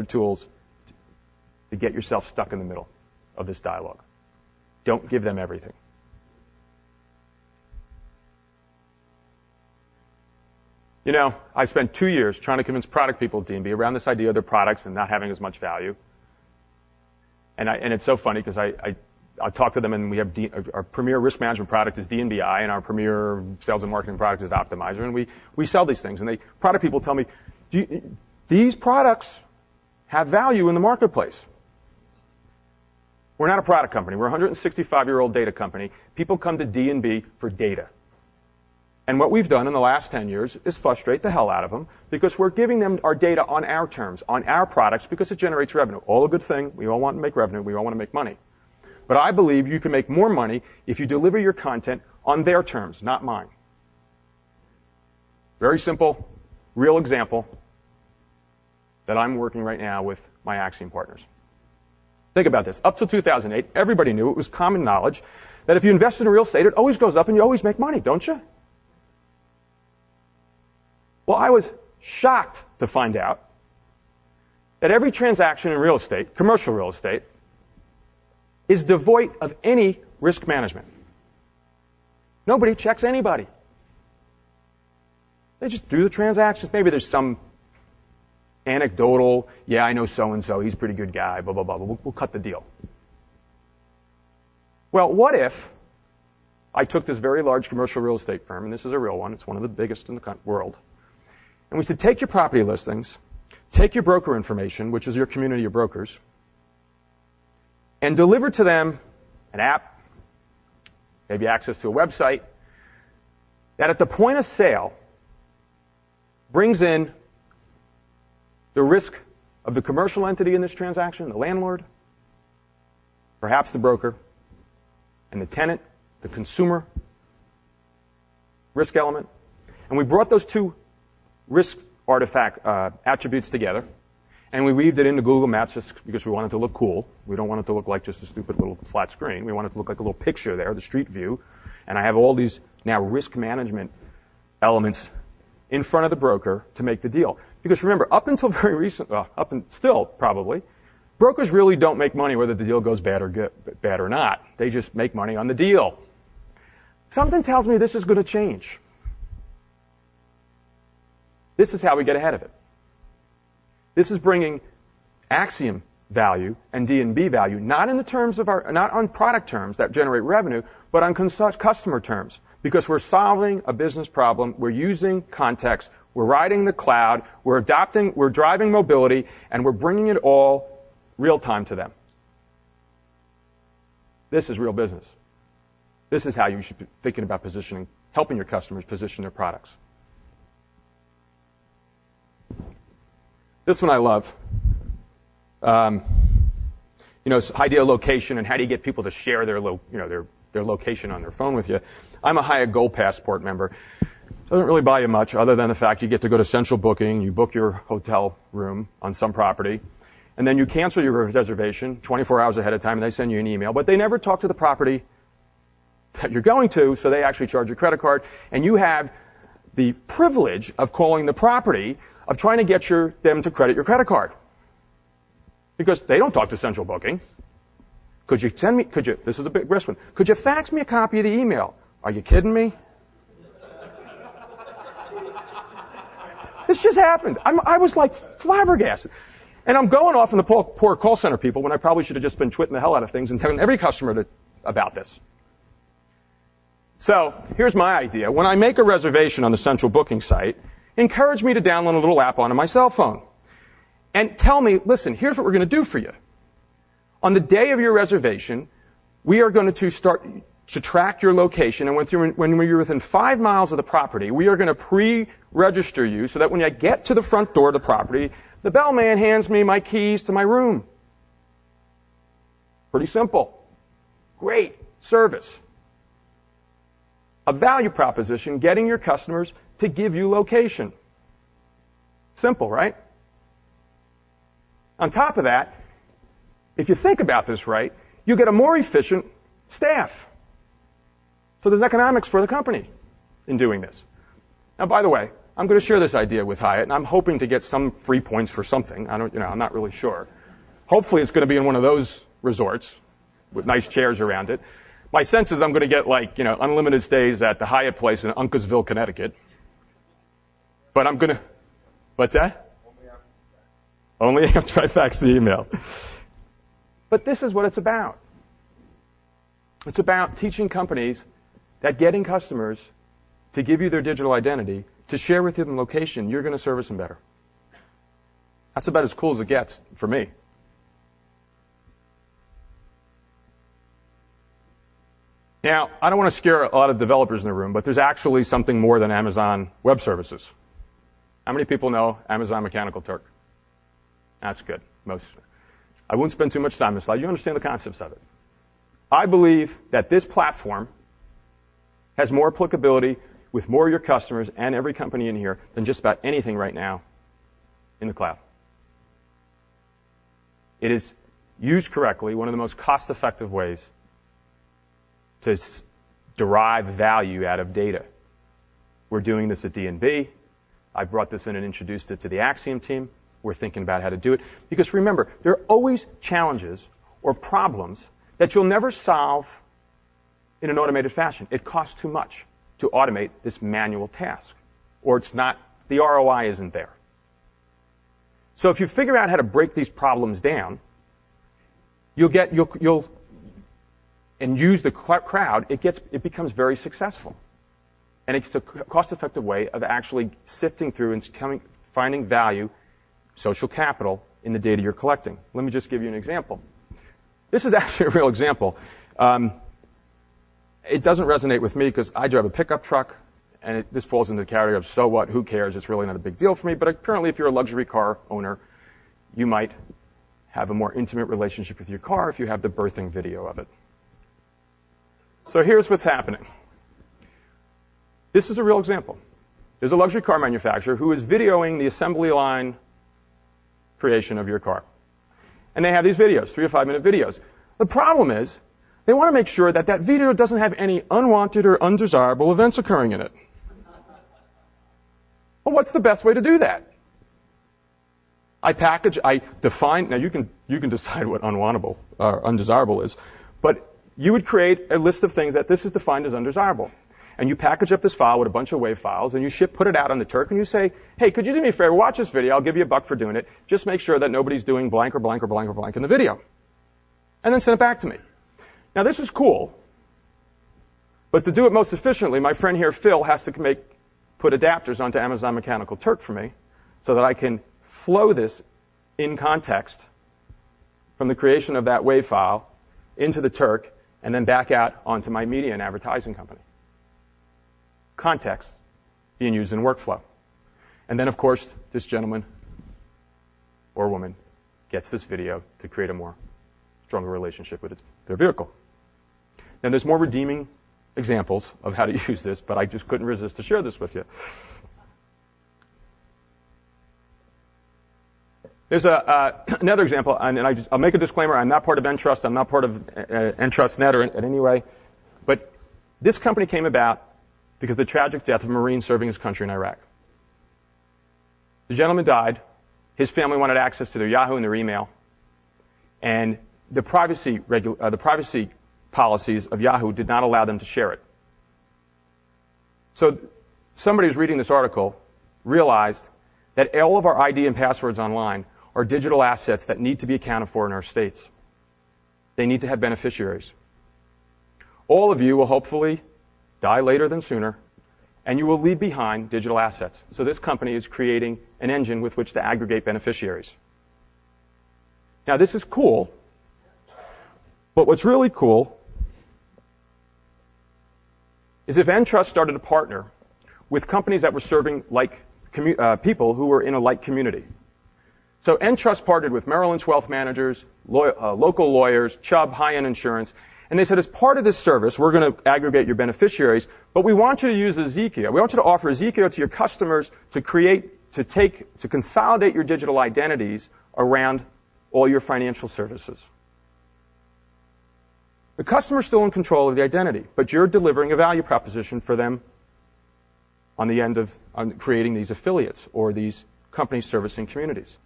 tools to get yourself stuck in the middle of this dialogue. Don't give them everything. You know, I spent 2 years trying to convince product people at D&B around this idea of their products and not having as much value. And it's so funny because I talk to them, and we have our premier risk management product is D&BI, and our premier sales and marketing product is Optimizer, and we sell these things. And product people tell me, these products have value in the marketplace. We're not a product company. We're a 165-year-old data company. People come to D&B for data. And what we've done in the last 10 years is frustrate the hell out of them because we're giving them our data on our terms, on our products, because it generates revenue. All a good thing. We all want to make revenue. We all want to make money. But I believe you can make more money if you deliver your content on their terms, not mine. Very simple, real example that I'm working right now with my Axiom partners. Think about this. Up till 2008, everybody knew, it was common knowledge, that if you invest in real estate, it always goes up and you always make money, don't you? Well, I was shocked to find out that every transaction in real estate, commercial real estate, is devoid of any risk management. Nobody checks anybody. They just do the transactions. Maybe there's some anecdotal, yeah, I know so-and-so, he's a pretty good guy, blah, blah, blah, but we'll cut the deal. Well, what if I took this very large commercial real estate firm, and this is a real one, it's one of the biggest in the world, and we said, take your property listings, take your broker information, which is your community of brokers, and deliver to them an app, maybe access to a website, that at the point of sale brings in the risk of the commercial entity in this transaction, the landlord, perhaps the broker, and the tenant, the consumer risk element. And we brought those two risk artifact attributes together, and we weaved it into Google Maps just because we wanted it to look cool. We don't want it to look like just a stupid little flat screen. We want it to look like a little picture there, the street view. And I have all these now risk management elements in front of the broker to make the deal. Because remember, up until very recent, up and still probably, brokers really don't make money whether the deal goes bad or not. They just make money on the deal. Something tells me this is going to change. This is how we get ahead of it. This is bringing Axiom value and D&B value, not in the terms of not on product terms that generate revenue, but on customer terms. Because we're solving a business problem, we're using context, we're riding the cloud, we're driving mobility, and we're bringing it all real time to them. This is real business. This is how you should be thinking about positioning, helping your customers position their products. This one I love. It's idea location and how do you get people to share their location on their phone with you. I'm a Hyatt Gold Passport member. Doesn't really buy you much other than the fact you get to go to central booking, you book your hotel room on some property, and then you cancel your reservation 24 hours ahead of time and they send you an email, but they never talk to the property that you're going to, so they actually charge your credit card, and you have the privilege of calling the property, of trying to get them to credit your credit card. Because they don't talk to central booking. This is a big risk one. Could you fax me a copy of the email? Are you kidding me? This just happened. I was like flabbergasted. And I'm going off on the poor call center people when I probably should have just been twitting the hell out of things and telling every customer about this. So here's my idea. When I make a reservation on the central booking site, encourage me to download a little app onto my cell phone. And tell me, listen, here's what we're going to do for you. On the day of your reservation, we are going to start to track your location, and when you're within 5 miles of the property, we are going to pre-register you so that when I get to the front door of the property, the bellman hands me my keys to my room. Pretty simple. Great service. A value proposition, getting your customers to give you location. Simple, right? On top of that, if you think about this right, you get a more efficient staff. So there's economics for the company in doing this. Now, by the way, I'm going to share this idea with Hyatt, and I'm hoping to get some free points for something. I'm not really sure. Hopefully it's going to be in one of those resorts with nice chairs around it. My sense is I'm going to get unlimited stays at the Hyatt place in Uncasville, Connecticut. But I'm going to, what's that? Only after I fax the email. But this is what it's about. It's about teaching companies that getting customers to give you their digital identity, to share with you the location, you're going to service them better. That's about as cool as it gets for me. Now, I don't want to scare a lot of developers in the room, but there's actually something more than Amazon Web Services. How many people know Amazon Mechanical Turk? That's good. Most. I won't spend too much time on this slide. You understand the concepts of it. I believe that this platform has more applicability with more of your customers and every company in here than just about anything right now in the cloud. It is, used correctly, one of the most cost-effective ways to derive value out of data. We're doing this at D&B. I brought this in and introduced it to the Axiom team. We're thinking about how to do it. Because remember, there are always challenges or problems that you'll never solve in an automated fashion. It costs too much to automate this manual task. Or it's not, the ROI isn't there. So if you figure out how to break these problems down, you'll and use the crowd, it becomes very successful. And it's a cost-effective way of actually sifting through and finding value, social capital, in the data you're collecting. Let me just give you an example. This is actually a real example. It doesn't resonate with me because I drive a pickup truck, and this falls into the category of so what, who cares, it's really not a big deal for me. But apparently if you're a luxury car owner, you might have a more intimate relationship with your car if you have the birthing video of it. So here's what's happening. This is a real example. There's a luxury car manufacturer who is videoing the assembly line creation of your car. And they have these videos, 3 to 5 minute videos. The problem is, they want to make sure that that video doesn't have any unwanted or undesirable events occurring in it. Well, what's the best way to do that? I define, now you can decide what unwantable or undesirable is, but you would create a list of things that this is defined as undesirable. And you package up this file with a bunch of WAV files, and you put it out on the Turk, and you say, hey, could you do me a favor, watch this video, I'll give you $1 for doing it, just make sure that nobody's doing blank or blank or blank or blank in the video. And then send it back to me. Now this is cool, but to do it most efficiently, my friend here, Phil, has to put adapters onto Amazon Mechanical Turk for me, so that I can flow this in context from the creation of that WAV file into the Turk, and then back out onto my media and advertising company. Context being used in workflow. And then, of course, this gentleman or woman gets this video to create a more stronger relationship with their vehicle. Now, there's more redeeming examples of how to use this, but I just couldn't resist to share this with you. There's another example, and I'll make a disclaimer. I'm not part of Entrust. I'm not part of EntrustNet or in any way. But this company came about because of the tragic death of a Marine serving his country in Iraq. The gentleman died. His family wanted access to their Yahoo and their email. And the privacy policies of Yahoo did not allow them to share it. So somebody who's reading this article realized that all of our ID and passwords online are digital assets that need to be accounted for in our states. They need to have beneficiaries. All of you will hopefully die later than sooner, and you will leave behind digital assets. So this company is creating an engine with which to aggregate beneficiaries. Now this is cool, but what's really cool is if Entrust started to partner with companies that were serving like people who were in a like community. So Entrust partnered with Merrill Lynch Wealth Managers, local lawyers, Chubb, high-end insurance, and they said, as part of this service, we're going to aggregate your beneficiaries, but we want you to use Ezekiel. We want you to offer Ezekiel to your customers to consolidate your digital identities around all your financial services. The customer's still in control of the identity, but you're delivering a value proposition for them on the end of creating these affiliates or these companies servicing communities.